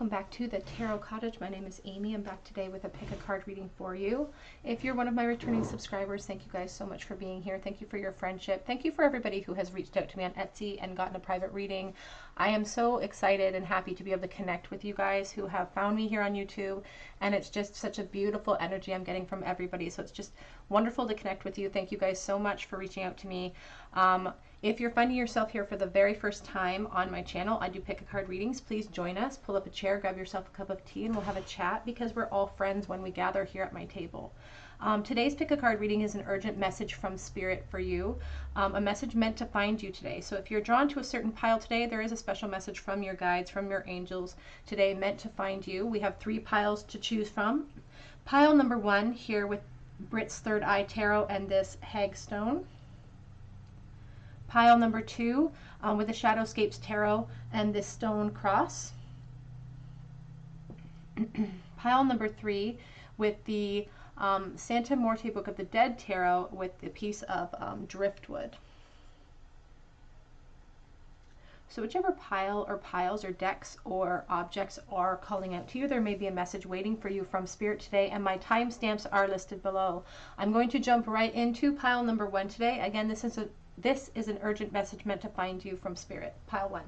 welcome back to the Tarot Cottage. My name is Amy. I'm back today with a pick a card reading for you. If you're one of my returning subscribers, thank you guys so much for being here. Thank you for your friendship. Thank you for everybody who has reached out to me on Etsy and gotten a private reading. I am so excited and happy to be able to connect with you guys who have found me here on YouTube, and it's just such a beautiful energy I'm getting from everybody. So it's just wonderful to connect with you. Thank you guys so much for reaching out to me. If you're finding yourself here for the very first time on my channel, I do pick a card readings. Please join us, pull up a chair, grab yourself a cup of tea, and we'll have a chat because we're all friends when we gather here at my table. Today's pick a card reading is an urgent message from Spirit for you, a message meant to find you today. So if you're drawn to a certain pile today, there is a special message from your guides, from your angels today meant to find you. We have 3 piles to choose from. Pile number 1 here with Brit's Third Eye Tarot and this Hagstone. Pile number 2 with the Shadowscapes Tarot and this stone cross. Pile number 3 with the Santa Morte Book of the Dead Tarot with the piece of driftwood. So whichever pile or piles or decks or objects are calling out to you, there may be a message waiting for you from Spirit today, and my timestamps are listed below. I'm going to jump right into pile number 1 today. Again, this is an urgent message meant to find you from Spirit. Pile 1.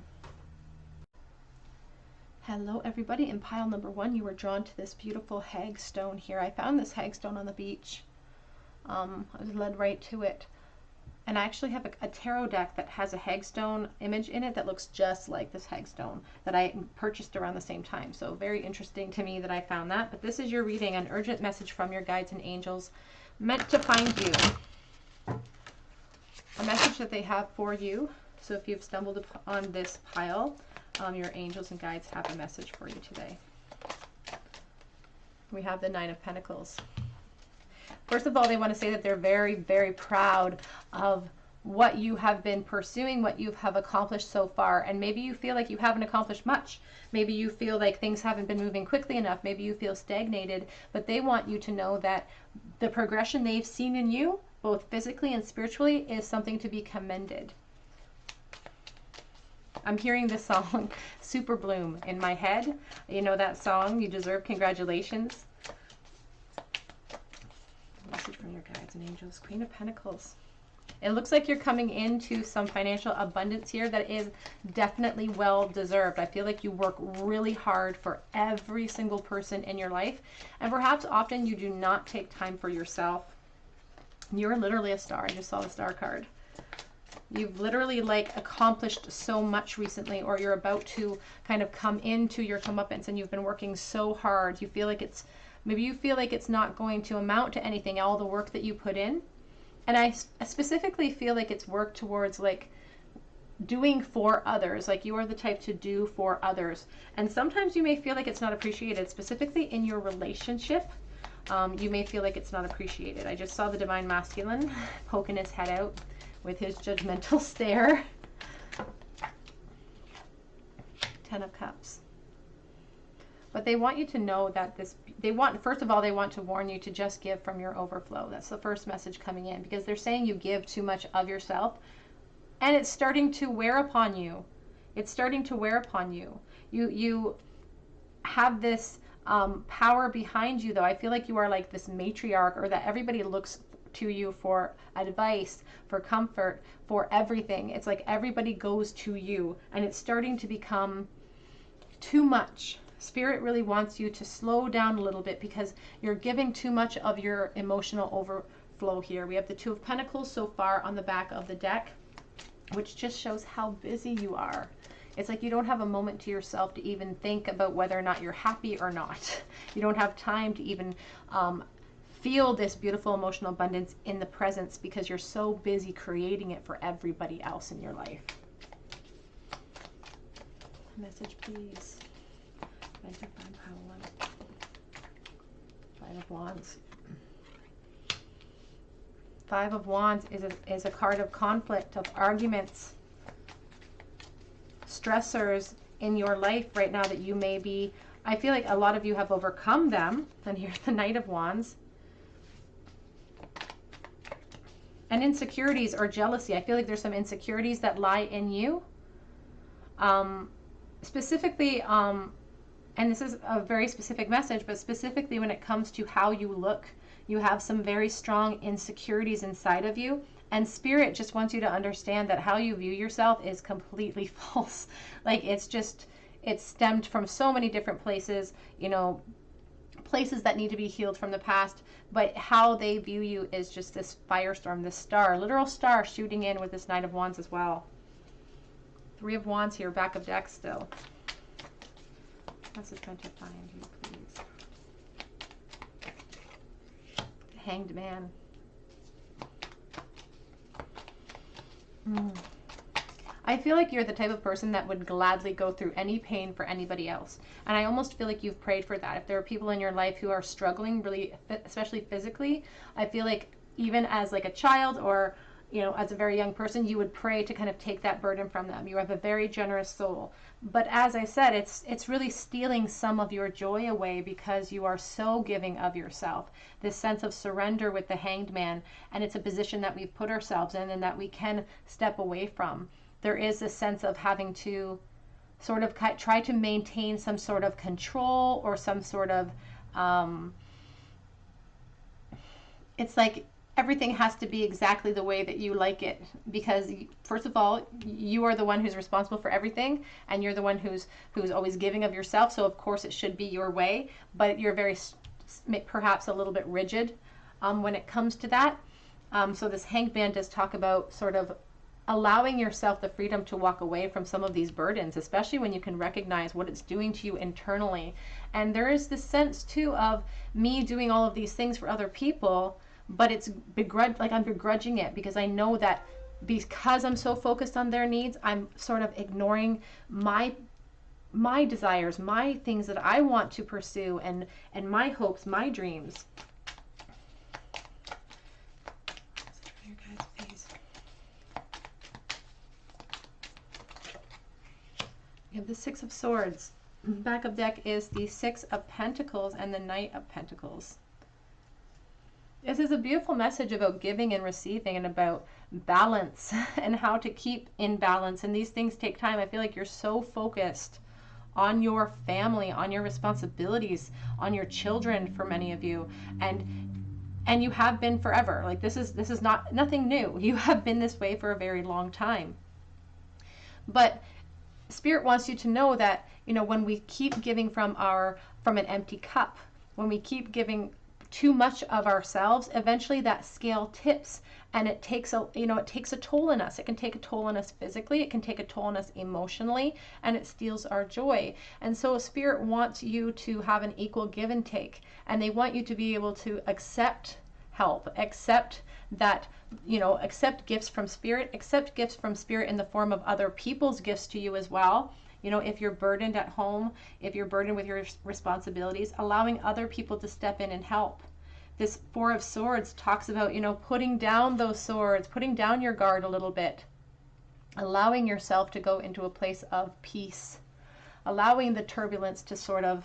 Hello everybody. In pile number 1, you were drawn to this beautiful hagstone here. I found this hagstone on the beach. I was led right to it. And I actually have a tarot deck that has a hagstone image in it that looks just like this hagstone that I purchased around the same time. So very interesting to me that I found that. But this is your reading, an urgent message from your guides and angels meant to find you. A message that they have for you. So if you've stumbled upon this pile, your angels and guides have a message for you today. We have the 9 of Pentacles. First of all, they want to say that they're very, very proud of what you have been pursuing, what you have accomplished so far. And maybe you feel like you haven't accomplished much. Maybe you feel like things haven't been moving quickly enough. Maybe you feel stagnated. But they want you to know that the progression they've seen in you, both physically and spiritually, is something to be commended. I'm hearing this song, Super Bloom, in my head. You know that song, You Deserve Congratulations? Message from your guides and angels. Queen of Pentacles. It looks like you're coming into some financial abundance here that is definitely well deserved. I feel like you work really hard for every single person in your life, and perhaps often you do not take time for yourself. You're literally a star. I just saw the star card. You've literally like accomplished so much recently, or you're about to kind of come into your comeuppance, and you've been working so hard. You feel like maybe you feel like it's not going to amount to anything, all the work that you put in. And I specifically feel like it's work towards like doing for others, like you are the type to do for others. And sometimes you may feel like it's not appreciated, specifically in your relationship. You may feel like it's not appreciated. I just saw the Divine Masculine poking his head out with his judgmental stare. 10 of Cups. But they want you to know that first of all, they want to warn you to just give from your overflow. That's the first message coming in, because they're saying you give too much of yourself, and it's starting to wear upon you. It's starting to wear upon you. You have this power behind you, though. I feel like you are like this matriarch, or that everybody looks to you for advice, for comfort, for everything. It's like everybody goes to you, and it's starting to become too much. Spirit really wants you to slow down a little bit because you're giving too much of your emotional overflow here. We have the 2 of Pentacles so far on the back of the deck, which just shows how busy you are. It's like you don't have a moment to yourself to even think about whether or not you're happy or not. You don't have time to even feel this beautiful emotional abundance in the presence because you're so busy creating it for everybody else in your life. Message, please. Pile 1. 5 of Wands. 5 of Wands is a card of conflict, of arguments, stressors in your life right now that you may be, I feel like a lot of you have overcome them. And here's the Knight of Wands. And insecurities or jealousy. I feel like there's some insecurities that lie in you. Specifically, And this is a very specific message, but specifically when it comes to how you look, you have some very strong insecurities inside of you. And Spirit just wants you to understand that how you view yourself is completely false. Like, it's stemmed from so many different places, you know, places that need to be healed from the past, but how they view you is just this firestorm, this star, literal star shooting in with this Knight of Wands as well. Three of Wands here, back of deck still. What's it going to find you, please? Hanged Man. I feel like you're the type of person that would gladly go through any pain for anybody else. And I almost feel like you've prayed for that. If there are people in your life who are struggling really, especially physically, I feel like even as like a child or, you know, as a very young person, you would pray to kind of take that burden from them. You have a very generous soul. But as I said, it's really stealing some of your joy away because you are so giving of yourself. This sense of surrender with the Hanged Man, and it's a position that we've put ourselves in and that we can step away from. There is this sense of having to sort of try to maintain some sort of control or some sort of, it's like everything has to be exactly the way that you like it, because first of all, you are the one who's responsible for everything, and you're the one who's always giving of yourself, so of course it should be your way, but you're very perhaps a little bit rigid when it comes to that. So this Hanged Man does talk about sort of allowing yourself the freedom to walk away from some of these burdens, especially when you can recognize what it's doing to you internally. And there is this sense too of me doing all of these things for other people, but it's I'm begrudging it because I know that because I'm so focused on their needs, I'm sort of ignoring my desires, my things that I want to pursue, and my hopes, my dreams. We have the Six of Swords. Back of deck is the Six of Pentacles and the Knight of Pentacles. This is a beautiful message about giving and receiving and about balance and how to keep in balance. And these things take time. I feel like you're so focused on your family, on your responsibilities, on your children for many of you. And you have been forever. Like this is nothing new. You have been this way for a very long time. But Spirit wants you to know that, you know, when we keep giving from an empty cup, when we keep giving too much of ourselves, eventually that scale tips and it takes a toll on us. It can take a toll on us physically, it can take a toll on us emotionally, and it steals our joy. And so Spirit wants you to have an equal give and take, and they want you to be able to accept help, accept that, you know, accept gifts from Spirit, accept gifts from Spirit in the form of other people's gifts to you as well. You know, if you're burdened at home, if you're burdened with your responsibilities, allowing other people to step in and help. This Four of Swords talks about, you know, putting down those swords, putting down your guard a little bit, allowing yourself to go into a place of peace, allowing the turbulence to sort of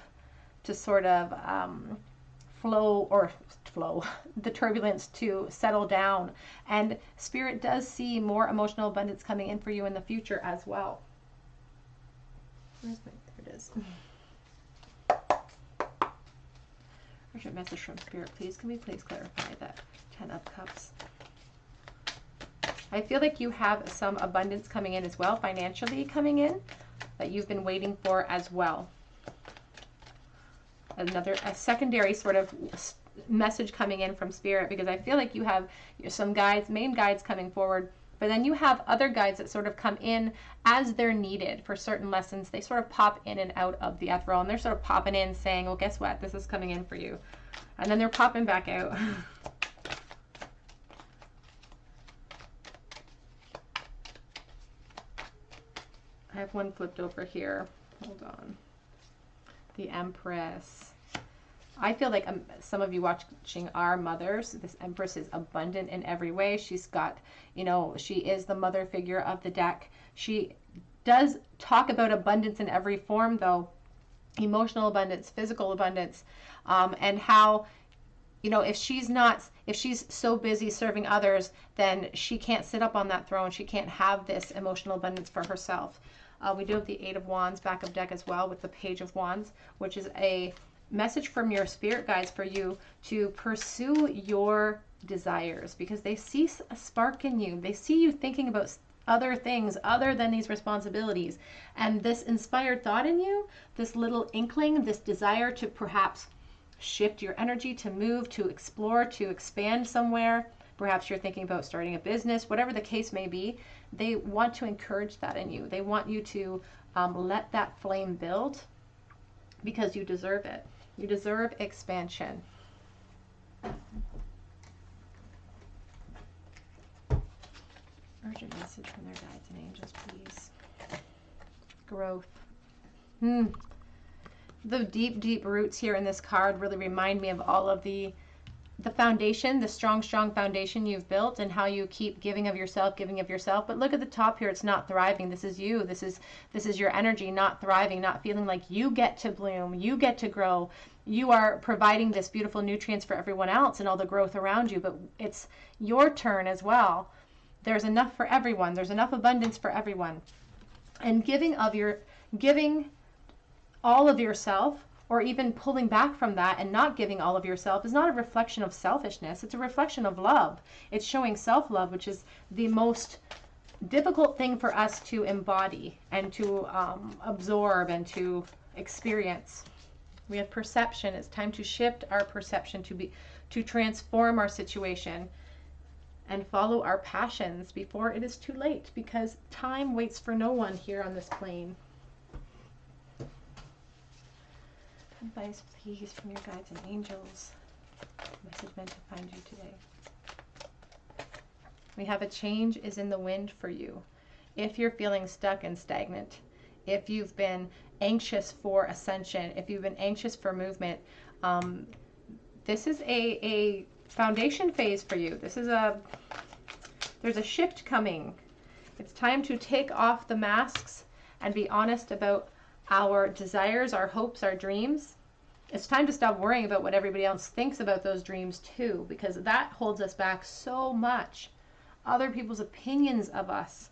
flow, the turbulence to settle down. And Spirit does see more emotional abundance coming in for you in the future as well. There it is. Urgent message from Spirit, please. Can we please clarify that 10 of Cups? I feel like you have some abundance coming in as well, financially coming in, that you've been waiting for as well. A secondary sort of message coming in from Spirit, because I feel like you have some guides, main guides coming forward, but then you have other guides that sort of come in as they're needed for certain lessons. They sort of pop in and out of the ethereal, and they're sort of popping in saying, well, guess what? This is coming in for you. And then they're popping back out. I have one flipped over here. Hold on. The Empress. I feel like some of you watching are mothers. This Empress is abundant in every way. She's got, you know, she is the mother figure of the deck. She does talk about abundance in every form, though. Emotional abundance, physical abundance, and how, you know, if she's so busy serving others, then she can't sit up on that throne. She can't have this emotional abundance for herself. We do have the Eight of Wands backup deck as well with the Page of Wands, which is a message from your spirit guides for you to pursue your desires, because they see a spark in you. They see you thinking about other things other than these responsibilities. And this inspired thought in you, this little inkling, this desire to perhaps shift your energy, to move, to explore, to expand somewhere. Perhaps you're thinking about starting a business, whatever the case may be. They want to encourage that in you. They want you to let that flame build, because you deserve it. You deserve expansion. Urgent message from their guides and angels, please. Growth. The deep, deep roots here in this card really remind me of all of the foundation, the strong, strong foundation you've built, and how you keep giving of yourself, giving of yourself. But look at the top here, it's not thriving. This is you. This is your energy not thriving, not feeling like you get to bloom, you get to grow. You are providing this beautiful nutrients for everyone else and all the growth around you, but it's your turn as well. There's enough for everyone. There's enough abundance for everyone. And giving all of yourself, or even pulling back from that and not giving all of yourself, is not a reflection of selfishness. It's a reflection of love. It's showing self-love, which is the most difficult thing for us to embody and to absorb and to experience. We have perception. It's time to shift our perception, to transform our situation and follow our passions before it is too late, because time waits for no one here on this plane. Advice, please, from your guides and angels. Message meant to find you today. We have a change is in the wind for you. If you're feeling stuck and stagnant, if you've been anxious for ascension, if you've been anxious for movement, this is a foundation phase for you. There's a shift coming. It's time to take off the masks and be honest about our desires, our hopes, our dreams. It's time to stop worrying about what everybody else thinks about those dreams too, because that holds us back so much. Other people's opinions of us.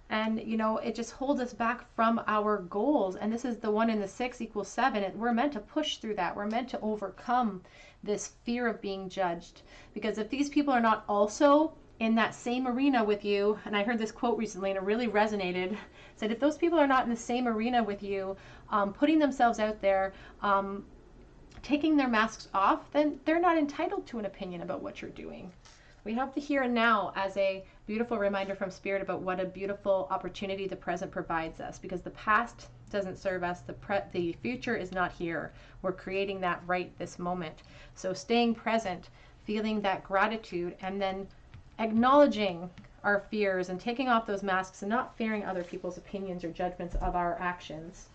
And, it just holds us back from our goals. And this is the 1 and the 6 equals 7. And we're meant to push through that. We're meant to overcome this fear of being judged. Because if these people are not also in that same arena with you, and I heard this quote recently and it really resonated, said if those people are not in the same arena with you, putting themselves out there, taking their masks off, then they're not entitled to an opinion about what you're doing. We have the here and now as a beautiful reminder from Spirit about what a beautiful opportunity the present provides us, because the past doesn't serve us. The future is not here. We're creating that right this moment. So staying present, feeling that gratitude, and then acknowledging our fears and taking off those masks and not fearing other people's opinions or judgments of our actions.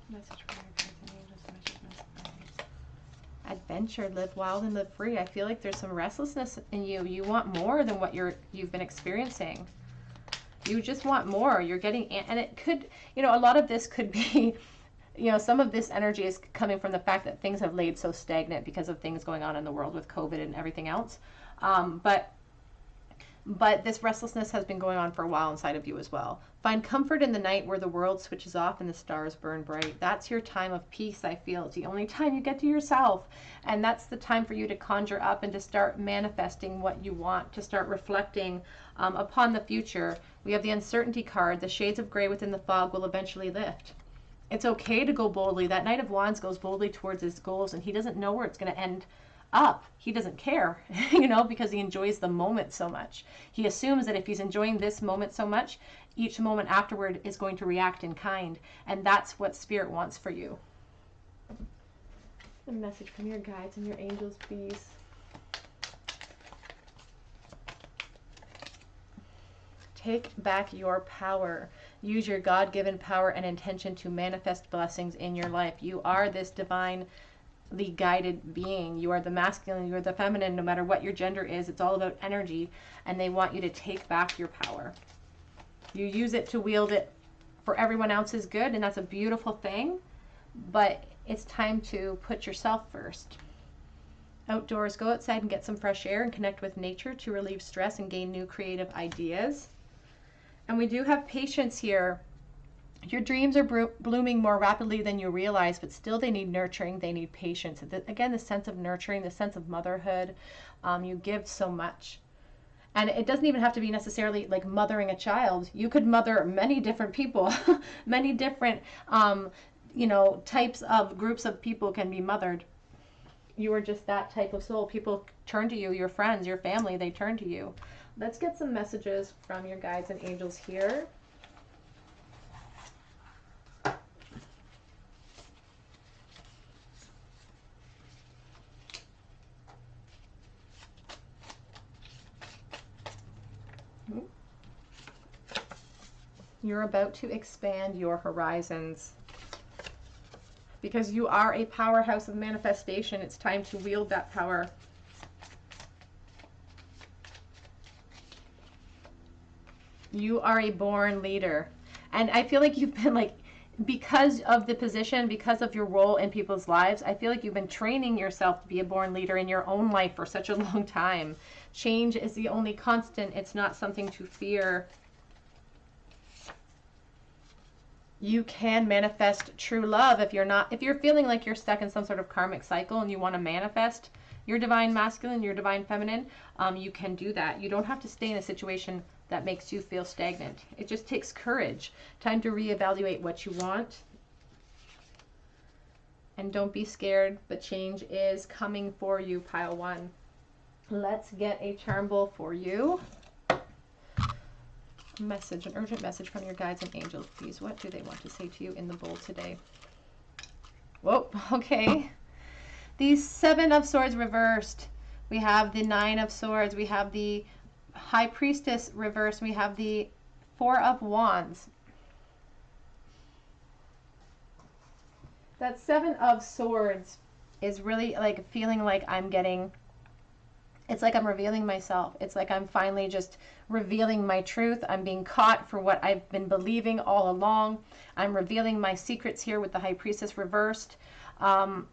Message from your guides and angels. Adventure, live wild and live free. I feel like there's some restlessness in you. You want more than what you've been experiencing. You just want more. You're getting, and it could, a lot of this could be, some of this energy is coming from the fact that things have laid so stagnant because of things going on in the world with COVID and everything else. But this restlessness has been going on for a while inside of you as well. Find comfort in the night where the world switches off and the stars burn bright. That's your time of peace, I feel. It's the only time you get to yourself. And that's the time for you to conjure up and to start manifesting what you want, to start reflecting upon the future. We have the uncertainty card. The shades of gray within the fog will eventually lift. It's okay to go boldly. That Knight of Wands goes boldly towards his goals, and he doesn't know where it's going to end up. He doesn't care, because he enjoys the moment so much. He assumes that if he's enjoying this moment so much, each moment afterward is going to react in kind. And that's what Spirit wants for you. A message from your guides and your angels, please. Take back your power. Use your God-given power and intention to manifest blessings in your life. You are this divinely guided being. You are the masculine, you are the feminine, no matter what your gender is. It's all about energy, and they want you to take back your power. You use it to wield it for everyone else's good, and that's a beautiful thing, but it's time to put yourself first. Outdoors, go outside and get some fresh air and connect with nature to relieve stress and gain new creative ideas. And we do have patience here. Your dreams are blooming more rapidly than you realize, but still they need nurturing, they need patience. Again, the sense of nurturing, the sense of motherhood. You give so much. And it doesn't even have to be necessarily like mothering a child. You could mother many different people, many different, you know, types of groups of people can be mothered. You are just that type of soul. People turn to you, your friends, your family, they turn to you. Let's get some messages from your guides and angels here. You're about to expand your horizons because you are a powerhouse of manifestation. It's time to wield that power. You are a born leader. And I feel like you've been like, because of the position, because of your role in people's lives, I feel like you've been training yourself to be a born leader in your own life for such a long time. Change is the only constant. It's not something to fear. You can manifest true love if you're feeling like you're stuck in some sort of karmic cycle and you want to manifest your divine masculine, your divine feminine, you can do that. You don't have to stay in a situation that makes you feel stagnant. It just takes courage. Time to reevaluate what you want. And don't be scared, but change is coming for you, pile one. Let's get a charm bowl for you. Message, an urgent message from your guides and angels, please. What do they want to say to you in the bowl today? Whoa, okay. The Seven of Swords reversed. We have the Nine of Swords. We have the High Priestess reversed. We have the Four of Wands. That Seven of Swords is really like feeling like I'm getting, it's like I'm revealing myself. It's like I'm finally just revealing my truth. I'm being caught for what I've been believing all along. I'm revealing my secrets here with the High Priestess reversed. And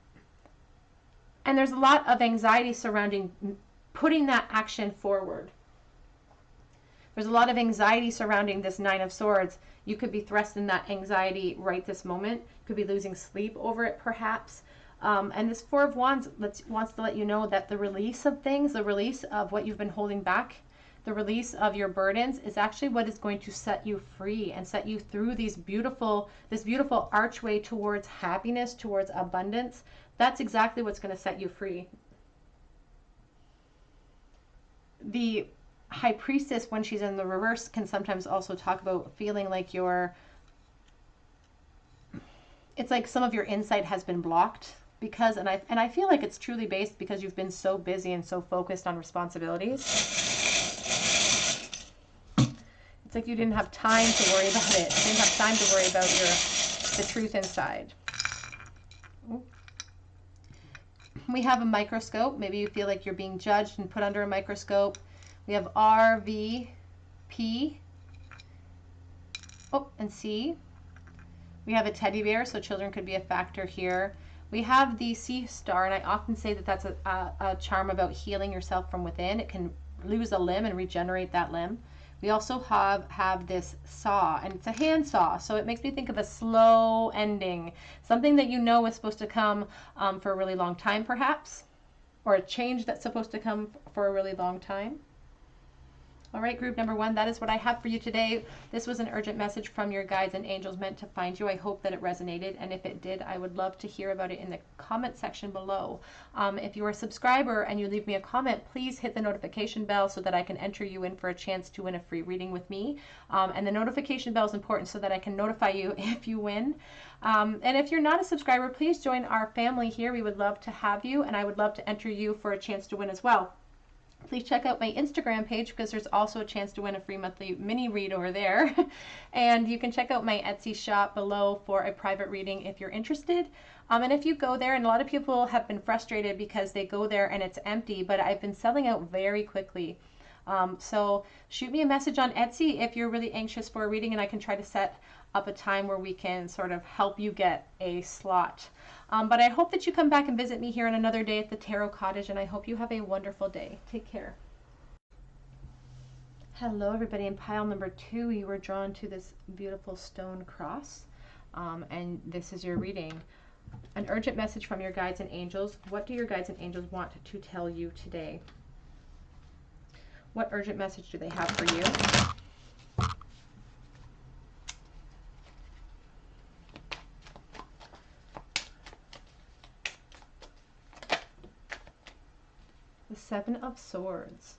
there's a lot of anxiety surrounding putting that action forward. There's a lot of anxiety surrounding this Nine of Swords. You could be thrust in that anxiety right this moment. Could be losing sleep over it perhaps. And this Four of Wands wants to let you know that the release of things, the release of what you've been holding back, the release of your burdens is actually what is going to set you free and set you through this beautiful archway towards happiness, towards abundance. That's exactly what's going to set you free. The High Priestess, when she's in the reverse, can sometimes also talk about feeling like it's like some of your insight has been blocked because, and I feel like it's truly based because you've been so busy and so focused on responsibilities. It's like you didn't have time to worry about it. You didn't have time to worry about the truth inside. Ooh. We have a microscope. Maybe you feel like you're being judged and put under a microscope. We have R, V, P, and C. We have a teddy bear, so children could be a factor here. We have the sea star, and I often say that that's a charm about healing yourself from within. It can lose a limb and regenerate that limb. We also have this saw, and it's a hand saw, so it makes me think of a slow ending, something that you know is supposed to come for a really long time perhaps, or a change that's supposed to come for a really long time. All right, group number one, that is what I have for you today. This was an urgent message from your guides and angels meant to find you. I hope that it resonated, and if it did, I would love to hear about it in the comment section below. If you're a subscriber and you leave me a comment, please hit the notification bell so that I can enter you in for a chance to win a free reading with me. And the notification bell is important so that I can notify you if you win. And if you're not a subscriber, please join our family here. We would love to have you, and I would love to enter you for a chance to win as well. Please check out my Instagram page because there's also a chance to win a free monthly mini read over there. And you can check out my Etsy shop below for a private reading if you're interested. And if you go there, and a lot of people have been frustrated because they go there and it's empty, but I've been selling out very quickly. So shoot me a message on Etsy if you're really anxious for a reading, and I can try to set up a time where we can sort of help you get a slot. But I hope that you come back and visit me here on another day at the Tarot Cottage, and I hope you have a wonderful day. Take care. Hello everybody. In pile number 2, you were drawn to this beautiful stone cross, and this is your reading. An urgent message from your guides and angels. What do your guides and angels want to tell you today? What urgent message do they have for you? The Seven of Swords.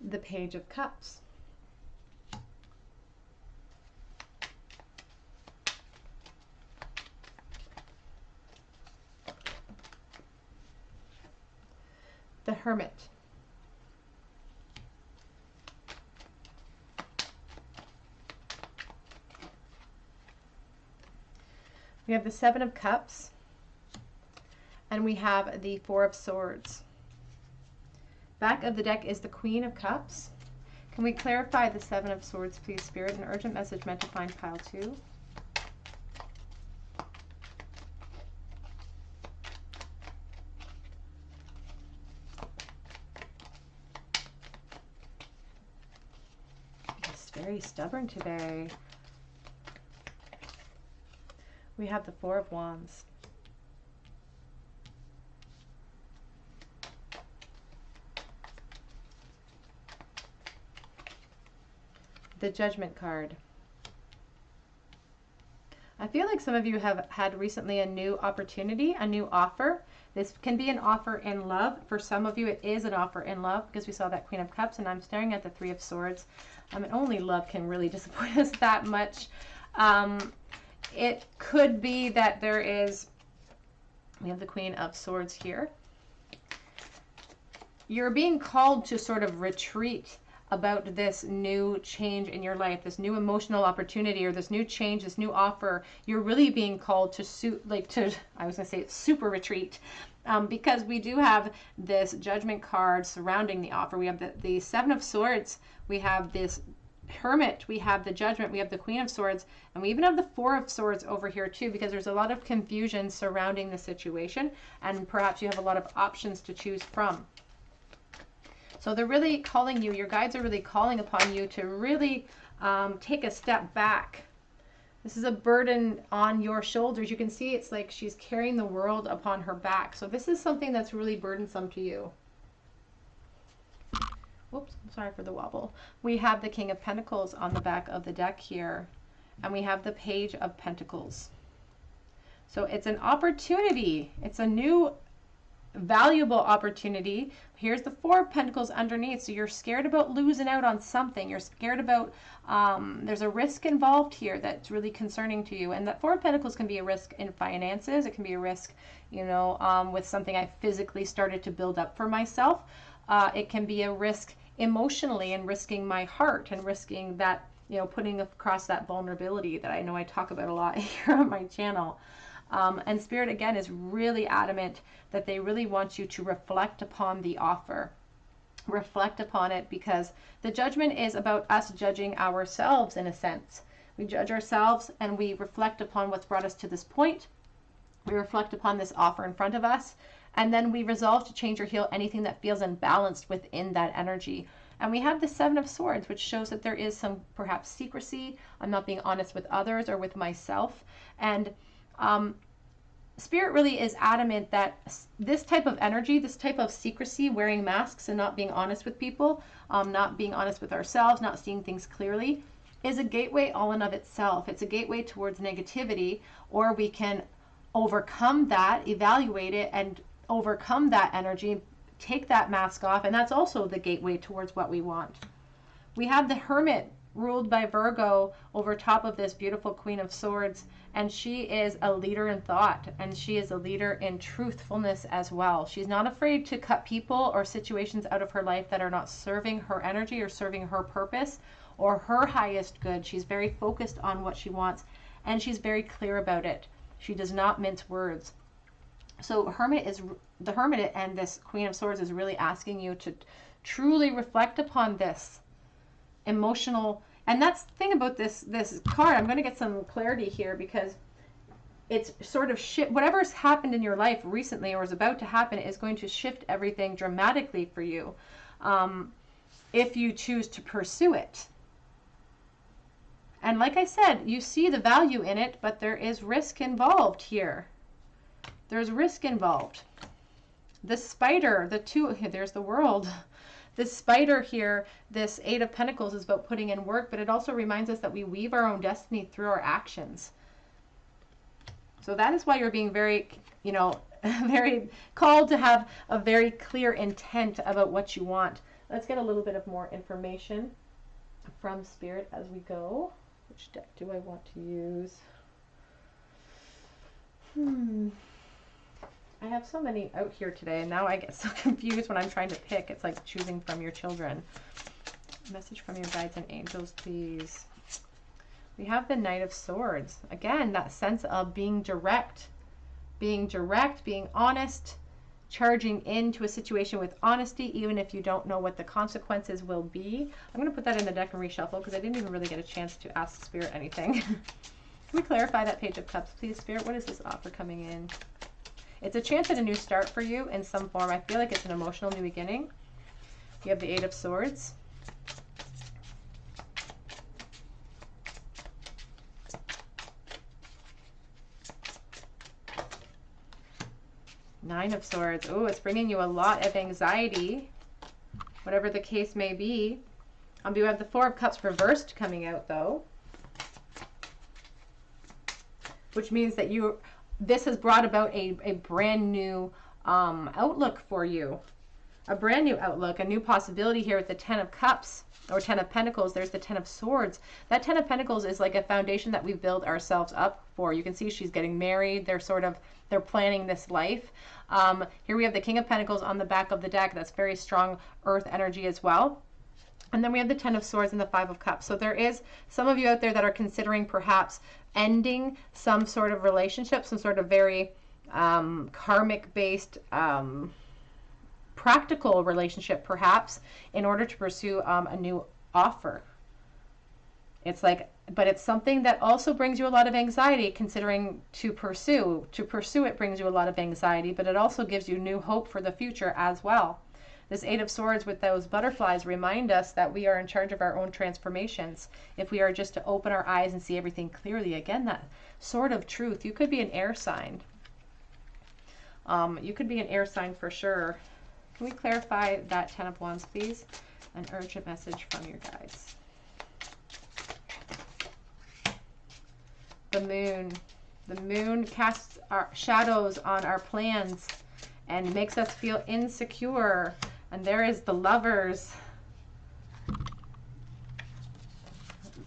The Page of Cups. The Hermit. We have the Seven of Cups, and we have the Four of Swords. Back of the deck is the Queen of Cups. Can we clarify the Seven of Swords, please, Spirit? An urgent message meant to find pile 2. It's very stubborn today. We have the Four of Wands. The Judgment card. I feel like some of you have had recently a new opportunity, a new offer. This can be an offer in love. For some of you, it is an offer in love because we saw that Queen of Cups, and I'm staring at the Three of Swords. And only love can really disappoint us that much. It could be that there is, we have the Queen of Swords here. You're being called to sort of retreat about this new change in your life, this new emotional opportunity, or this new change, this new offer. You're really being called to super retreat, because we do have this Judgment card surrounding the offer. We have the Seven of Swords, we have this Hermit, we have the Judgment, we have the Queen of Swords, and we even have the Four of Swords over here too, because there's a lot of confusion surrounding the situation, and perhaps you have a lot of options to choose from. So they're really calling you, your guides are really calling upon you to really take a step back. This is a burden on your shoulders. You can see it's like she's carrying the world upon her back. So this is something that's really burdensome to you. Whoops, sorry for the wobble. We have the King of Pentacles on the back of the deck here, and we have the Page of Pentacles. So it's an opportunity. It's a new valuable opportunity. Here's the Four of Pentacles underneath. So you're scared about losing out on something. You're scared about, there's a risk involved here that's really concerning to you. And that Four of Pentacles can be a risk in finances. It can be a risk, you know, with something I physically started to build up for myself. It can be a risk emotionally, and risking my heart, and risking that, you know, putting across that vulnerability that I know I talk about a lot here on my channel. And Spirit, again, is really adamant that they really want you to reflect upon the offer. Reflect upon it, because the Judgment is about us judging ourselves in a sense. We judge ourselves and we reflect upon what's brought us to this point. We reflect upon this offer in front of us, and then we resolve to change or heal anything that feels imbalanced within that energy. And we have the Seven of Swords, which shows that there is some perhaps secrecy. I'm not being honest with others or with myself. And Spirit really is adamant that this type of energy, this type of secrecy, wearing masks and not being honest with people, not being honest with ourselves, not seeing things clearly, is a gateway all in of itself. It's a gateway towards negativity, or we can overcome that, evaluate it, and overcome that energy, take that mask off, and that's also the gateway towards what we want. We have the Hermit, ruled by Virgo, over top of this beautiful Queen of Swords, and she is a leader in thought, and she is a leader in truthfulness as well. She's not afraid to cut people or situations out of her life that are not serving her energy or serving her purpose or her highest good. She's very focused on what she wants, and she's very clear about it. She does not mince words. So the Hermit and this Queen of Swords is really asking you to truly reflect upon this emotional. And that's the thing about this card. I'm going to get some clarity here, because it's sort of whatever's happened in your life recently or is about to happen is going to shift everything dramatically for you, if you choose to pursue it. And like I said, you see the value in it, but there is risk involved here. There's risk involved. The spider, there's the world. This spider here, this Eight of Pentacles, is about putting in work, but it also reminds us that we weave our own destiny through our actions. So that is why you're being very, very called to have a very clear intent about what you want. Let's get a little bit of more information from Spirit as we go. Which deck do I want to use? I have so many out here today, and now I get so confused when I'm trying to pick. It's like choosing from your children. Message from your guides and angels, please. We have the Knight of Swords. Again, that sense of being direct, being honest, charging into a situation with honesty, even if you don't know what the consequences will be. I'm going to put that in the deck and reshuffle, because I didn't even really get a chance to ask Spirit anything. Can we clarify that Page of Cups, please, Spirit? What is this offer coming in? It's a chance at a new start for you in some form. I feel like it's an emotional new beginning. You have the Eight of Swords. Nine of Swords. Oh, it's bringing you a lot of anxiety, whatever the case may be. You have the Four of Cups reversed coming out, though, which means that this has brought about a brand new outlook for you. A brand new outlook, a new possibility here with the Ten of Cups, or Ten of Pentacles. There's the Ten of Swords. That Ten of Pentacles is like a foundation that we build ourselves up for. You can see she's getting married. They're planning this life. Here we have the King of Pentacles on the back of the deck. That's very strong earth energy as well. And then we have the Ten of Swords and the Five of Cups. So there is some of you out there that are considering perhaps ending some sort of relationship, some sort of very karmic-based, practical relationship, perhaps, in order to pursue a new offer. It's like, but it's something that also brings you a lot of anxiety, considering to pursue. To pursue it brings you a lot of anxiety, but it also gives you new hope for the future as well. This Eight of Swords with those butterflies remind us that we are in charge of our own transformations. If we are just to open our eyes and see everything clearly. Again, that sword of truth. You could be an air sign. You could be an air sign for sure. Can we clarify that Ten of Wands, please? An urgent message from your guides. The Moon. The Moon casts our shadows on our plans and makes us feel insecure. And there is the Lovers,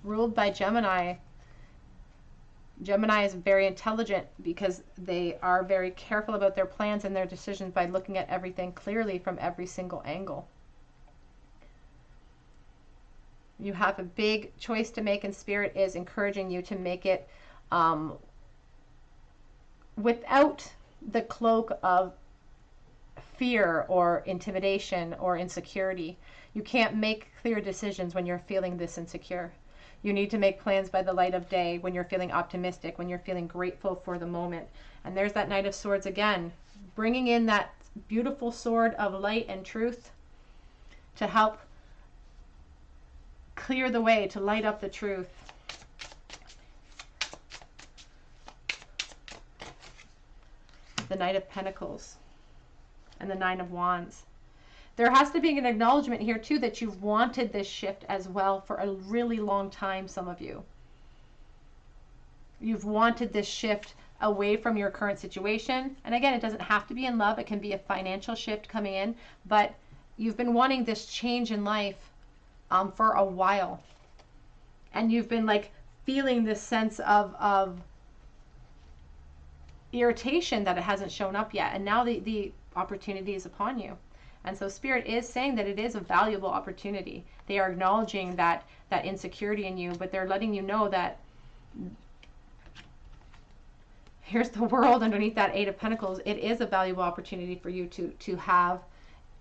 ruled by Gemini. Gemini is very intelligent because they are very careful about their plans and their decisions by looking at everything clearly from every single angle. You have a big choice to make, and Spirit is encouraging you to make it without the cloak of fear or intimidation or insecurity. You can't make clear decisions when you're feeling this insecure. You need to make plans by the light of day, when you're feeling optimistic, when you're feeling grateful for the moment. And there's that Knight of Swords again, bringing in that beautiful sword of light and truth to help clear the way, to light up the truth. The Knight of Pentacles and the Nine of Wands. There has to be an acknowledgement here too that you've wanted this shift as well for a really long time, some of you. You've wanted this shift away from your current situation. And again, it doesn't have to be in love. It can be a financial shift coming in, but you've been wanting this change in life for a while. And you've been like feeling this sense of irritation that it hasn't shown up yet. And now the opportunity is upon you. And so Spirit is saying that it is a valuable opportunity. They are acknowledging that insecurity in you, but they're letting you know that Here's the World underneath that Eight of Pentacles. It is a valuable opportunity for you to have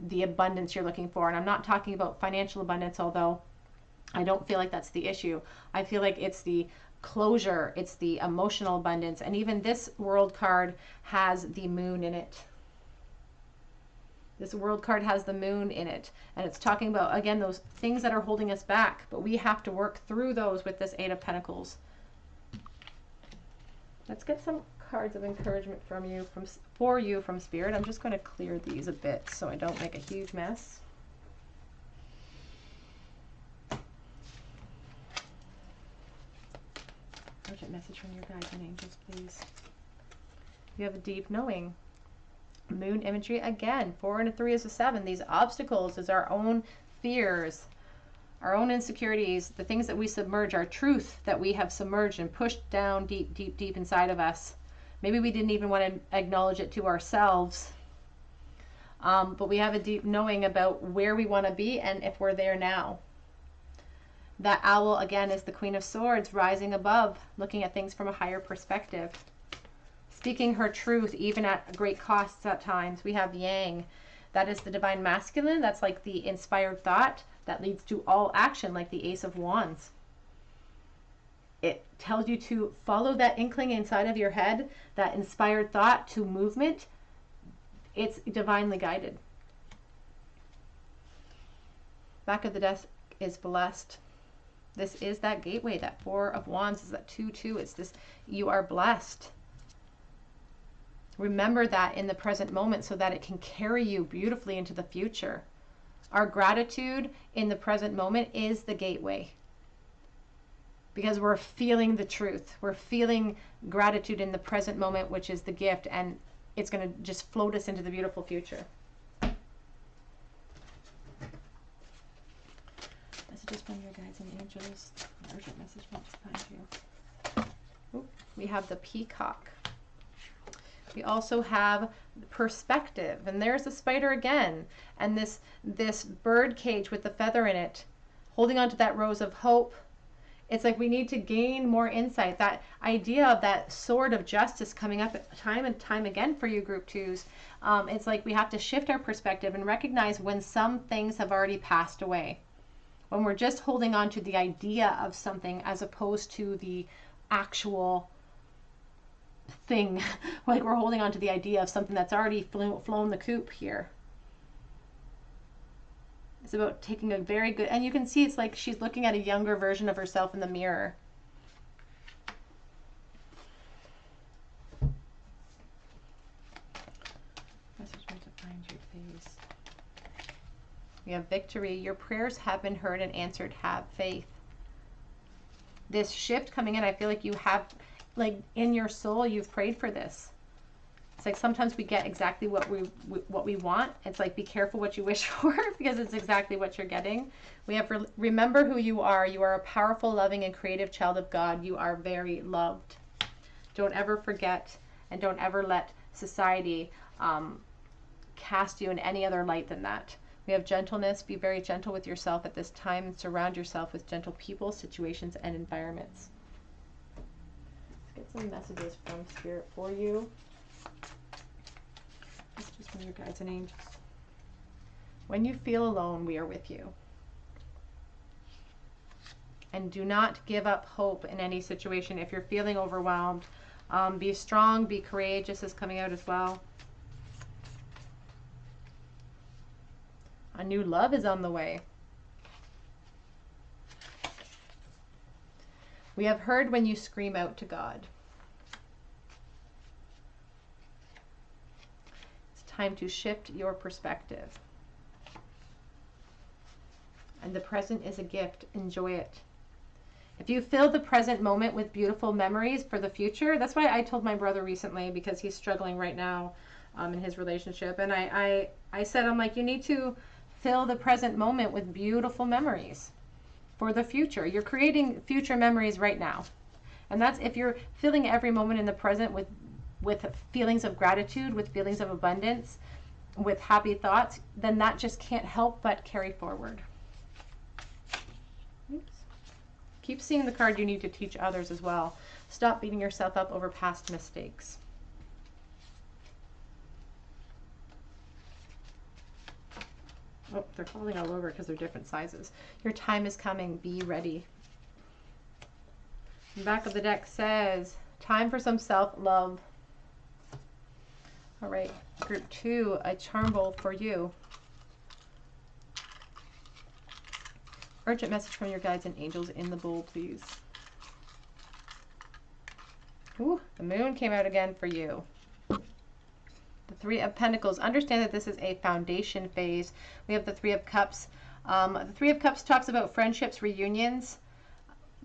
the abundance you're looking for. And I'm not talking about financial abundance, although I don't feel like that's the issue. I feel like it's the closure, it's the emotional abundance. And even this World card has the moon in it. This World card has the moon in it. And it's talking about, again, those things that are holding us back. But we have to work through those with this Eight of Pentacles. Let's get some cards of encouragement for you from Spirit. I'm just going to clear these a bit so I don't make a huge mess. Urgent message from your guides and angels, please. You have a deep knowing. Moon imagery again. 4 and a 3 is a 7. These obstacles is our own fears, our own insecurities, the things that we submerge, our truth that we have submerged and pushed down deep, deep, deep inside of us. Maybe we didn't even want to acknowledge it to ourselves. But we have a deep knowing about where we want to be and if we're there now. That owl, again, is the Queen of Swords, rising above, looking at things from a higher perspective. Speaking her truth, even at great costs at times. We have Yang. That is the Divine Masculine. That's like the inspired thought that leads to all action, like the Ace of Wands. It tells you to follow that inkling inside of your head, that inspired thought to movement. It's divinely guided. Back of the desk is blessed. This is that gateway. That 4 of Wands is that 2-2. It's this, you are blessed. Remember that in the present moment so that it can carry you beautifully into the future. Our gratitude in the present moment is the gateway. Because we're feeling the truth. We're feeling gratitude in the present moment, which is the gift, and it's going to just float us into the beautiful future. Messages from your guides and angels. Urgent message wants to find you. Ooh, we have the Peacock. We also have perspective, and there's the spider again, and this bird cage with the feather in it, holding on to that rose of hope. It's like we need to gain more insight. That idea of that sword of justice coming up time and time again for you group 2s. It's like we have to shift our perspective and recognize when some things have already passed away. When we're just holding on to the idea of something as opposed to the actual thing. Like we're holding on to the idea of something that's already flown the coop here. It's about taking a very good, and you can see it's like she's looking at a younger version of herself in the mirror. Message me to find you, please. We have victory. Your prayers have been heard and answered. Have faith. This shift coming in, I feel like you have, like in your soul, you've prayed for this. It's like sometimes we get exactly what we want. It's like be careful what you wish for because it's exactly what you're getting. We have remember who you are. You are a powerful, loving, and creative child of God. You are very loved. Don't ever forget, and don't ever let society cast you in any other light than that. We have gentleness. Be very gentle with yourself at this time and surround yourself with gentle people, situations, and environments. Let's get some messages from Spirit for you. Messages from your guides and angels. When you feel alone, we are with you. And do not give up hope in any situation. If you're feeling overwhelmed, be strong, be courageous is coming out as well. A new love is on the way. We have heard when you scream out to God. It's time to shift your perspective. And the present is a gift. Enjoy it. If you fill the present moment with beautiful memories for the future, that's why I told my brother recently, because he's struggling right now in his relationship. And I said, I'm like, you need to fill the present moment with beautiful memories for the future. You're creating future memories right now. And that's if you're filling every moment in the present with feelings of gratitude, with feelings of abundance, with happy thoughts, then that just can't help but carry forward. Oops. Keep seeing the card you need to teach others as well. Stop beating yourself up over past mistakes. Oh, they're falling all over because they're different sizes. Your time is coming. Be ready. The back of the deck says, time for some self-love. All right, group 2, a charm bowl for you. Urgent message from your guides and angels in the bowl, please. Ooh, the moon came out again for you. The 3 of Pentacles. Understand that this is a foundation phase. We have the 3 of Cups. The 3 of Cups talks about friendships, reunions.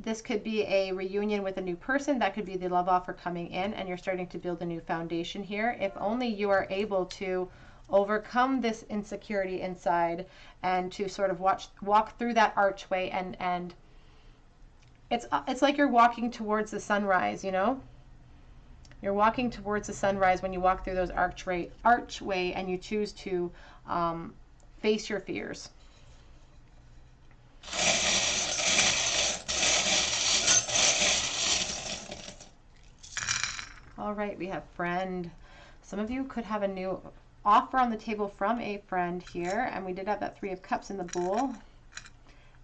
This could be a reunion with a new person. That could be the love offer coming in, and you're starting to build a new foundation here. If only you are able to overcome this insecurity inside and to sort of walk through that archway, and it's like you're walking towards the sunrise, you know? You're walking towards the sunrise when you walk through those archway and you choose to face your fears. All right, we have friend. Some of you could have a new offer on the table from a friend here, and we did have that 3 of Cups in the bowl.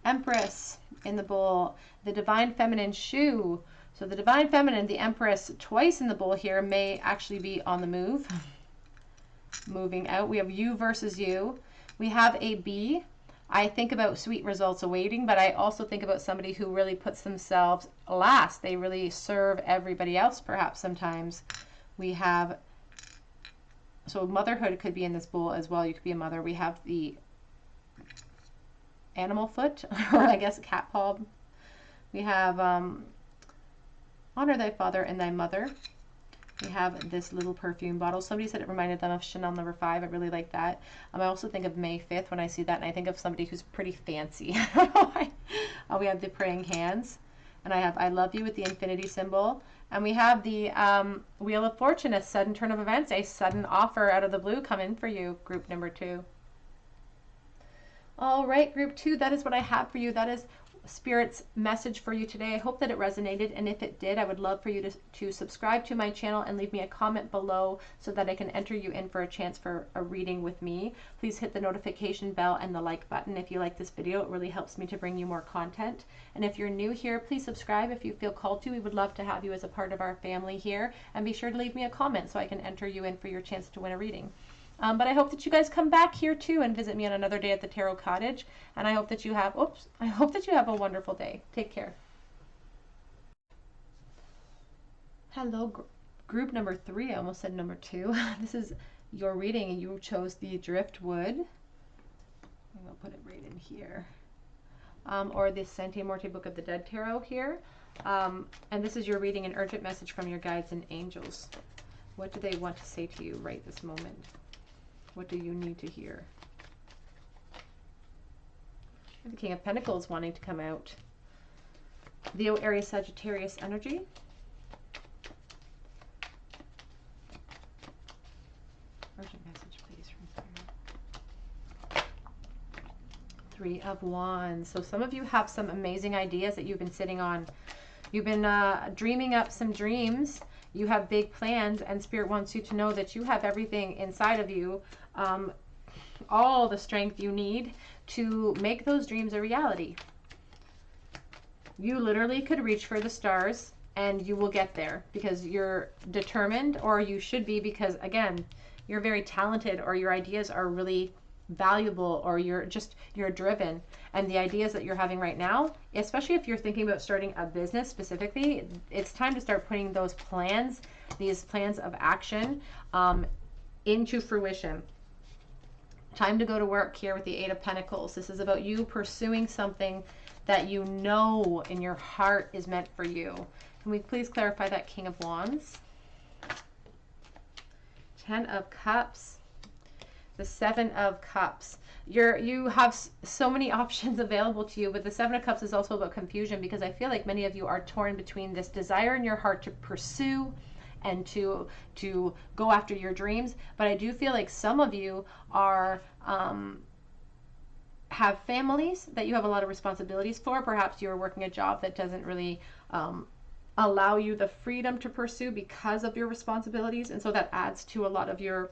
Empress in the bowl. The Divine Feminine shoe. So the Divine Feminine, the Empress, twice in the bowl here, may actually be on the move. Moving out. We have you versus you. We have a bee. I think about sweet results awaiting, but I also think about somebody who really puts themselves last. They really serve everybody else, perhaps sometimes. We have, so motherhood could be in this bowl as well. You could be a mother. We have the animal foot, or I guess cat paw. We have honor thy father and thy mother. We have this little perfume bottle. Somebody said it reminded them of Chanel No. 5. I really like that. I also think of May 5th when I see that, and I think of somebody who's pretty fancy. I don't know why. We have the praying hands, and I have I love you with the infinity symbol. And we have the Wheel of Fortune, a sudden turn of events, a sudden offer out of the blue come in for you, group number 2. All right, group 2, that is what I have for you. That is Spirit's message for you today. I hope that it resonated, and if it did, I would love for you to subscribe to my channel and leave me a comment below so that I can enter you in for a chance for a reading with me. Please hit the notification bell and the like button if you like this video. It really helps me to bring you more content. And if you're new here, please subscribe if you feel called to. We would love to have you as a part of our family here, and be sure to leave me a comment so I can enter you in for your chance to win a reading. But I hope that you guys come back here too and visit me on another day at the Tarot Cottage. And I hope that you have, I hope that you have a wonderful day. Take care. Hello, group number 3. I almost said number 2. This is your reading, and you chose the Driftwood. I'm going to put it right in here. Or the Sante Morte Book of the Dead Tarot here. And this is your reading, an urgent message from your guides and angels. What do they want to say to you right this moment? What do you need to hear? The King of Pentacles wanting to come out. Leo, Aries, Sagittarius energy. Urgent message, please, from Spirit. 3 of Wands. So some of you have some amazing ideas that you've been sitting on. You've been dreaming up some dreams. You have big plans, and Spirit wants you to know that you have everything inside of you, all the strength you need to make those dreams a reality. You literally could reach for the stars and you will get there because you're determined, or you should be, because again, you're very talented, or your ideas are really valuable, or you're driven. And the ideas that you're having right now, especially if you're thinking about starting a business specifically, it's time to start putting those plans, these plans of action, into fruition. Time to go to work here with the 8 of Pentacles. This is about you pursuing something that you know in your heart is meant for you. Can we please clarify that King of Wands? 10 of Cups. The 7 of Cups. You have so many options available to you, but the 7 of Cups is also about confusion, because I feel like many of you are torn between this desire in your heart to pursue and to go after your dreams. But I do feel like some of you are have families that you have a lot of responsibilities for. Perhaps you're working a job that doesn't really allow you the freedom to pursue because of your responsibilities, and so that adds to a lot of your,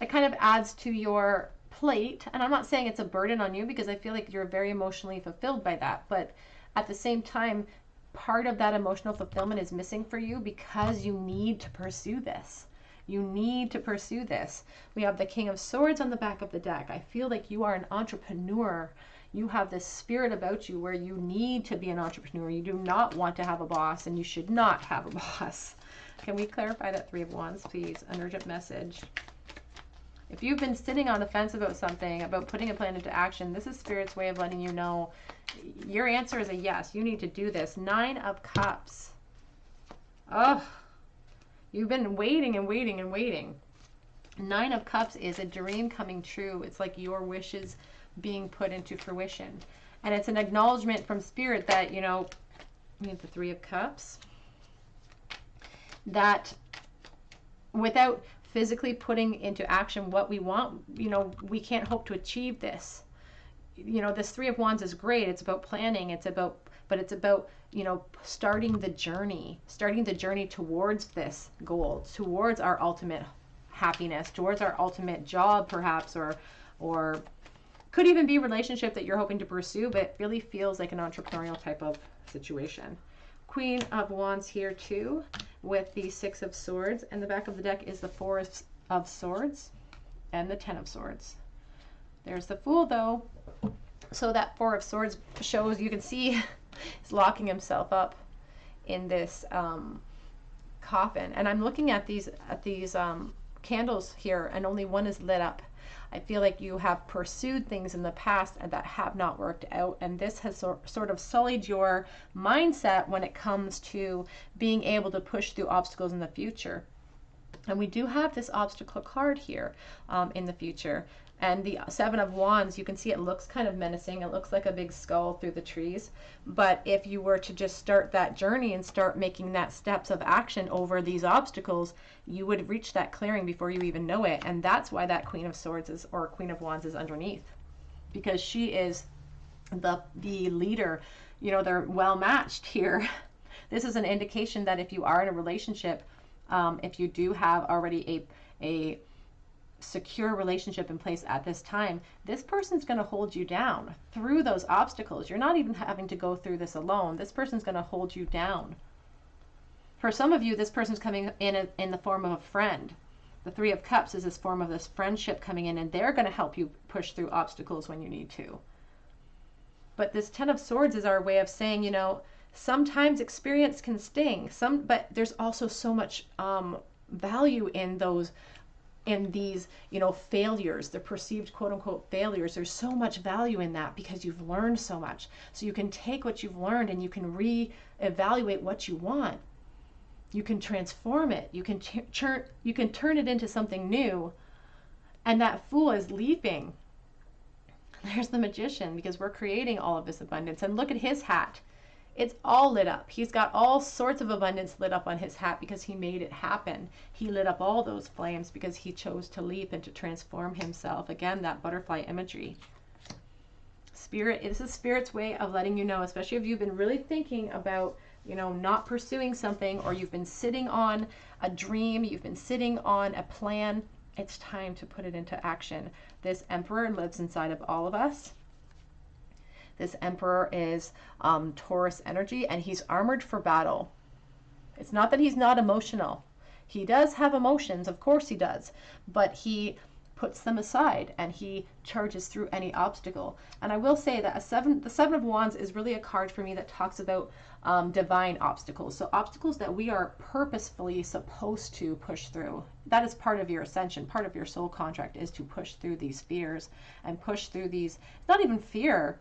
it kind of adds to your plate, and I'm not saying it's a burden on you because I feel like you're very emotionally fulfilled by that, but at the same time, part of that emotional fulfillment is missing for you because you need to pursue this. You need to pursue this. We have the King of Swords on the back of the deck. I feel like you are an entrepreneur. You have this spirit about you where you need to be an entrepreneur. You do not want to have a boss, and you should not have a boss. Can we clarify that Three of Wands, please? An urgent message. If you've been sitting on the fence about something, about putting a plan into action, this is Spirit's way of letting you know your answer is a yes. You need to do this. Nine of Cups. Oh, you've been waiting and waiting and waiting. Nine of Cups is a dream coming true. It's like your wishes being put into fruition. And it's an acknowledgement from Spirit that, you know, we have the Three of Cups, that without physically putting into action what we want, you know, we can't hope to achieve this. You know, this Three of Wands is great. It's about planning. But it's about, you know, starting the journey towards this goal, towards our ultimate happiness, towards our ultimate job, perhaps, or could even be a relationship that you're hoping to pursue, but it really feels like an entrepreneurial type of situation. Queen of Wands here too, with the Six of Swords, and the back of the deck is the Four of Swords and the Ten of Swords. There's the Fool though. So that Four of Swords shows, you can see he's locking himself up in this coffin. And I'm looking at these candles here, and only one is lit up. I feel like you have pursued things in the past that have not worked out, and this has sort of sullied your mindset when it comes to being able to push through obstacles in the future. And we do have this obstacle card here in the future. And the Seven of Wands, you can see it looks kind of menacing. It looks like a big skull through the trees. But if you were to just start that journey and start making that steps of action over these obstacles, you would reach that clearing before you even know it. And that's why that Queen of Swords is, or Queen of Wands is underneath. Because she is the leader. You know, they're well matched here. This is an indication that if you are in a relationship, if you do have already a secure relationship in place at this time, this person's going to hold you down through those obstacles. You're not even having to go through this alone. This person's going to hold you down. For some of you, this person's coming in the form of a friend. The Three of Cups is this form of this friendship coming in, and they're going to help you push through obstacles when you need to. But this Ten of Swords is our way of saying, you know, sometimes experience can sting, but there's also so much value in these, you know, failures, the perceived quote unquote failures. There's so much value in that because you've learned so much. So you can take what you've learned and you can re-evaluate what you want. You can transform it. You can turn it into something new. And that Fool is leaping. There's the Magician, because we're creating all of this abundance. And look at his hat. It's all lit up. He's got all sorts of abundance lit up on his hat because he made it happen. He lit up all those flames because he chose to leap and to transform himself. Again, that butterfly imagery. Spirit, this is Spirit's way of letting you know, especially if you've been really thinking about, you know, not pursuing something, or you've been sitting on a dream, you've been sitting on a plan. It's time to put it into action. This Emperor lives inside of all of us. This Emperor is Taurus energy, and he's armored for battle. It's not that he's not emotional. He does have emotions, of course he does, but he puts them aside and he charges through any obstacle. And I will say that the Seven of Wands is really a card for me that talks about divine obstacles. So obstacles that we are purposefully supposed to push through. That is part of your ascension. Part of your soul contract is to push through these fears and push through these, not even fear.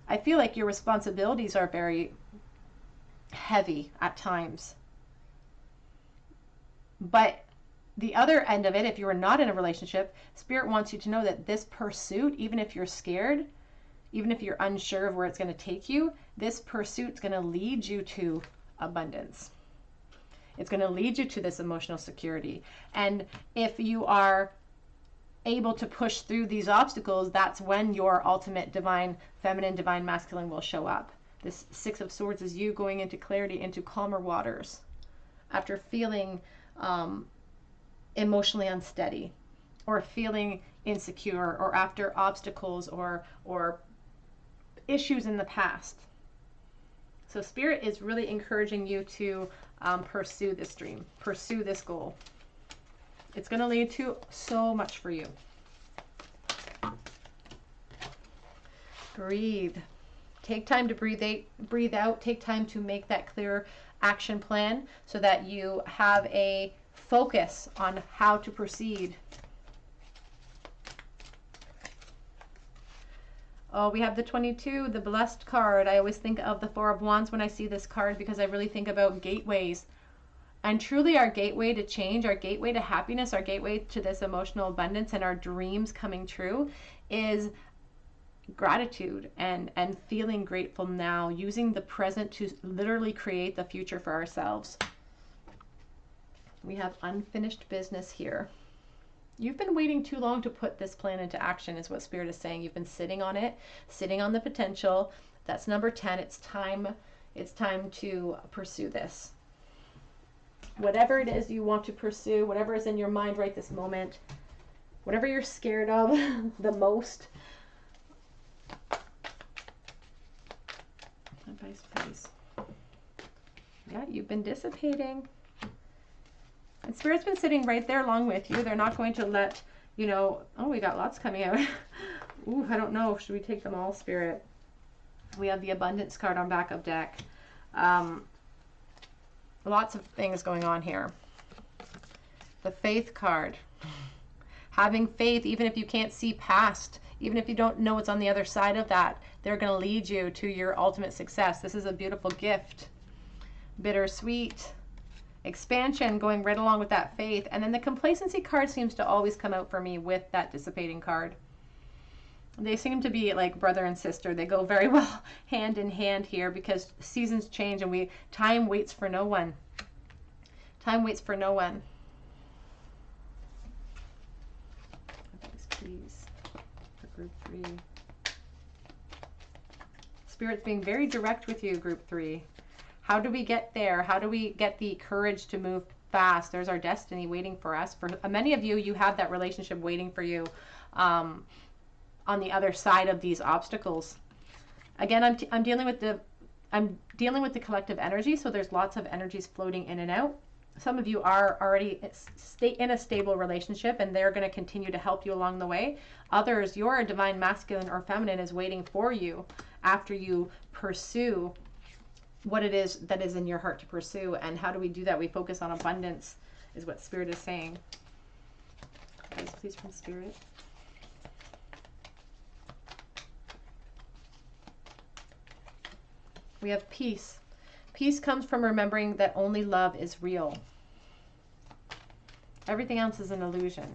I feel like your responsibilities are very heavy at times. But the other end of it, if you are not in a relationship, Spirit wants you to know that this pursuit, even if you're scared, even if you're unsure of where it's going to take you, this pursuit's going to lead you to abundance. It's going to lead you to this emotional security. And if you are able to push through these obstacles, that's when your ultimate divine feminine, divine masculine will show up. This Six of Swords is you going into clarity, into calmer waters after feeling emotionally unsteady, or feeling insecure or after obstacles or issues in the past. So Spirit is really encouraging you to pursue this dream, pursue this goal. It's going to lead to so much for you. Breathe. Take time to breathe out. Take time to make that clear action plan so that you have a focus on how to proceed. Oh, we have the 22, the blessed card. I always think of the Four of Wands when I see this card because I really think about gateways. And truly our gateway to change, our gateway to happiness, our gateway to this emotional abundance and our dreams coming true is gratitude and feeling grateful now, using the present to literally create the future for ourselves. We have unfinished business here. You've been waiting too long to put this plan into action is what Spirit is saying. You've been sitting on it, sitting on the potential. That's number 10. It's time to pursue this. Whatever it is you want to pursue, whatever is in your mind right this moment, whatever you're scared of the most. Advice, please. Yeah, you've been dissipating. And Spirit's been sitting right there along with you. They're not going to let, you know, oh, we got lots coming out. Ooh, I don't know. Should we take them all, Spirit? We have the abundance card on backup deck. Lots of things going on here. The faith card. Having faith, even if you can't see past, even if you don't know what's on the other side of that, they're going to lead you to your ultimate success. This is a beautiful gift. Bittersweet. Expansion going right along with that faith. And then the complacency card seems to always come out for me with that dissipating card. They seem to be like brother and sister. They go very well hand in hand here because seasons change and time waits for no one. Time waits for no one. Please, for group 3. Spirit's being very direct with you, group 3. How do we get there? How do we get the courage to move fast? There's our destiny waiting for us. For many of you, you have that relationship waiting for you on the other side of these obstacles. Again, I'm dealing with the collective energy, so there's lots of energies floating in and out. Some of you are already in a stable relationship and they're going to continue to help you along the way. Others, your divine masculine or feminine is waiting for you after you pursue what it is that is in your heart to pursue. And how do we do that? We focus on abundance is what Spirit is saying. Guys, please, from Spirit. We have peace. Peace comes from remembering that only love is real. Everything else is an illusion.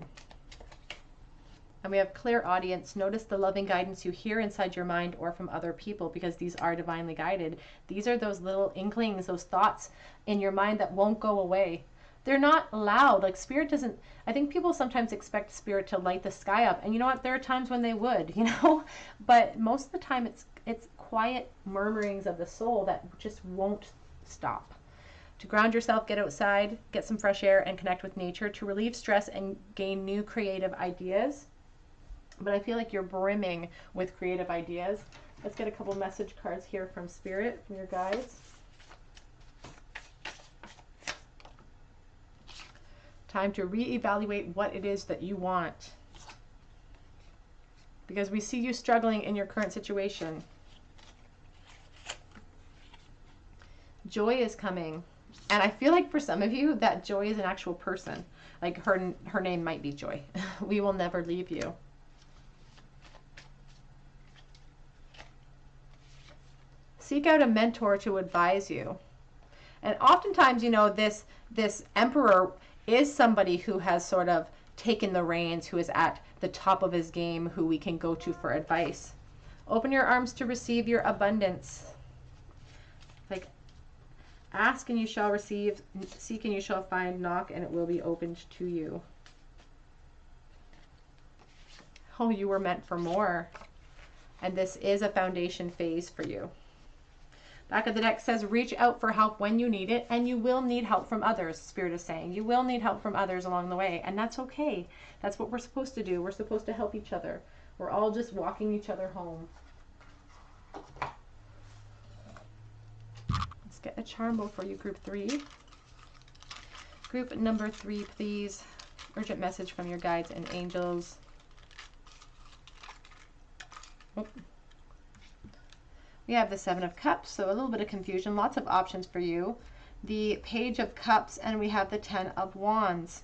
And we have clear audience. Notice the loving guidance you hear inside your mind or from other people, because these are divinely guided. These are those little inklings, those thoughts in your mind that won't go away. They're not loud. Like Spirit doesn't, I think people sometimes expect Spirit to light the sky up. And you know what? There are times when they would, you know, but most of the time it's quiet murmurings of the soul that just won't stop. To ground yourself, get outside, get some fresh air, and connect with nature to relieve stress and gain new creative ideas. But I feel like you're brimming with creative ideas. Let's get a couple message cards here from Spirit, from your guides. Time to reevaluate what it is that you want. Because we see you struggling in your current situation. Joy is coming. And I feel like for some of you, that Joy is an actual person. Like her name might be Joy. We will never leave you. Seek out a mentor to advise you. And oftentimes, you know, this Emperor is somebody who has sort of taken the reins, who is at the top of his game, who we can go to for advice. Open your arms to receive your abundance. Like, ask and you shall receive, seek and you shall find, knock and it will be opened to you. Oh, you were meant for more. And this is a foundation phase for you. Back of the deck says reach out for help when you need it, and you will need help from others, Spirit is saying. You will need help from others along the way, and that's okay. That's what we're supposed to do. We're supposed to help each other. We're all just walking each other home. Let's get a charm bowl for you, group 3. Group number 3, please. Urgent message from your guides and angels. Oh. We have the 7 of Cups, so a little bit of confusion, lots of options for you. The Page of Cups, and we have the 10 of Wands.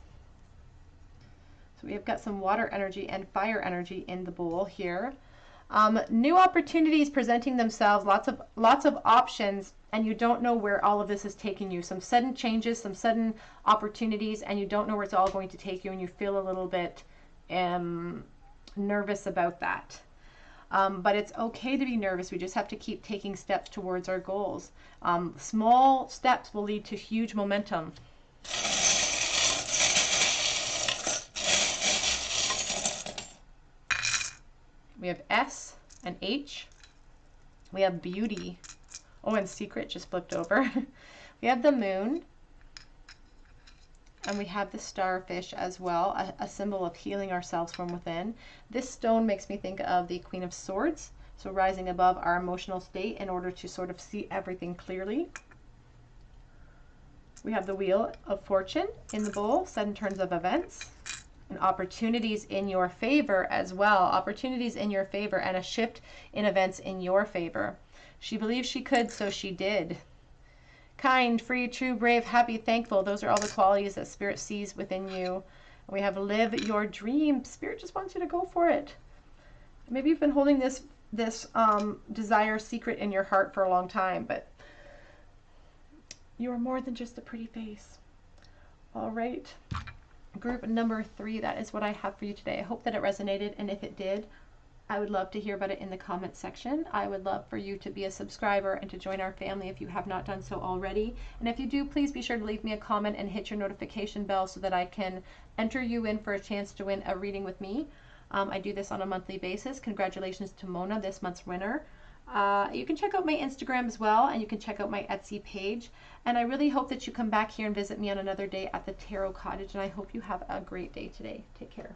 So we have got some water energy and fire energy in the bowl here. New opportunities presenting themselves, lots of options, and you don't know where all of this is taking you. Some sudden changes, some sudden opportunities, and you don't know where it's all going to take you, and you feel a little bit nervous about that. But it's okay to be nervous. We just have to keep taking steps towards our goals. Small steps will lead to huge momentum. We have S and H. We have beauty. Oh, and secret just flipped over. We have the moon. And we have the starfish as well, a symbol of healing ourselves from within. This stone makes me think of the Queen of Swords, so rising above our emotional state in order to sort of see everything clearly. We have the Wheel of Fortune in the bowl, 7 turns of events, and opportunities in your favor as well. Opportunities in your favor and a shift in events in your favor. She believed she could, so she did. Kind, free, true, brave, happy, thankful. Those are all the qualities that Spirit sees within you. We have live your dream. Spirit just wants you to go for it. Maybe you've been holding this desire secret in your heart for a long time, but you are more than just a pretty face. All right. Group number 3, that is what I have for you today. I hope that it resonated, and if it did, I would love to hear about it in the comment section. I would love for you to be a subscriber and to join our family if you have not done so already. And if you do, please be sure to leave me a comment and hit your notification bell so that I can enter you in for a chance to win a reading with me. I do this on a monthly basis. Congratulations to Mona, this month's winner. You can check out my Instagram as well, and you can check out my Etsy page. And I really hope that you come back here and visit me on another day at the Tarot Cottage, and I hope you have a great day today. Take care.